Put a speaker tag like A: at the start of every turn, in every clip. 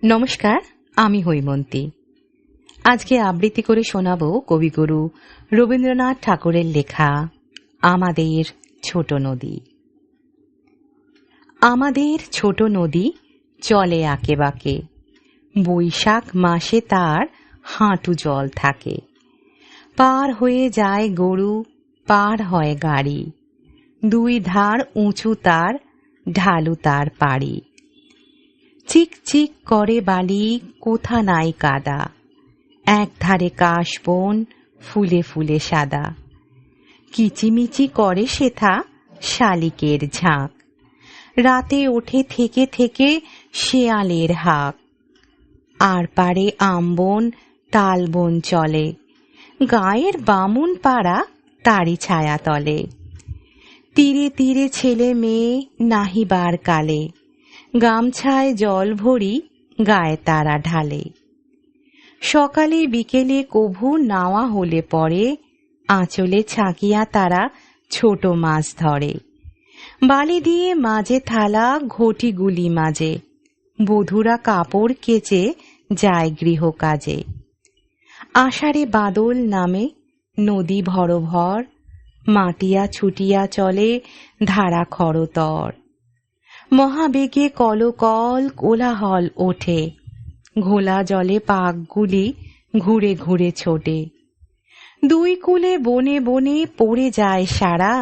A: নমস্কার, আমি হৈমন্তী। আজকে আবৃত্তি করে শোনাবো কবিগুরু রবীন্দ্রনাথ ঠাকুরের লেখা আমাদের ছোট নদী। আমাদের ছোট নদী চলে আঁকে বাঁকে, বৈশাখ মাসে তার হাঁটু জল থাকে। পার হয়ে যায় গরু, পার হয় গাড়ি, দুই ধার উঁচু তার, ঢালু তার পাড়ি। চিক চিক করে বালি, কোথা নাই কাদা, এক ধারে কাশবন ফুলে ফুলে সাদা। কিচিমিচি করে সেথা শালিকের ঝাঁক, রাতে ওঠে থেকে থেকে শেয়ালের হাঁক। আর পারে আমবন তালবন চলে, গায়ের বামুন পাড়া তারি ছায়া তলে। তীরে তীরে ছেলে মেয়ে নাহিবার কালে, গামছায় জল ভরি গায়ে তারা ঢালে। সকালে বিকেলে কভু নাওয়া হলে পরে, আঁচলে ছাকিয়া তারা ছোট মাছ ধরে। বালি দিয়ে মাঝে থালা ঘটিগুলি মাঝে, বধূরা কাপড় কেচে যায় গৃহ কাজে। আষাঢ়ে বাদল নামে নদী ভরভর, মাতিয়া ছুটিয়া চলে ধারা খরতর। মহাবেগে কলকল কোলাহল ওঠে, ঘোলা জলে পাকগুলি ঘুরে ঘুরে ছোটে। দুই কূলে বনে বনে পড়ে যায় সারা,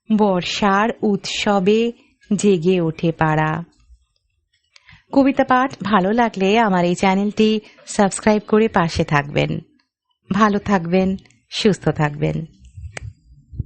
A: বর্ষার উৎসবে জেগে ওঠে পাড়া। কবিতা পাঠ ভালো লাগলে আমার এই চ্যানেলটি সাবস্ক্রাইব করে পাশে থাকবেন। ভালো থাকবেন, সুস্থ থাকবেন।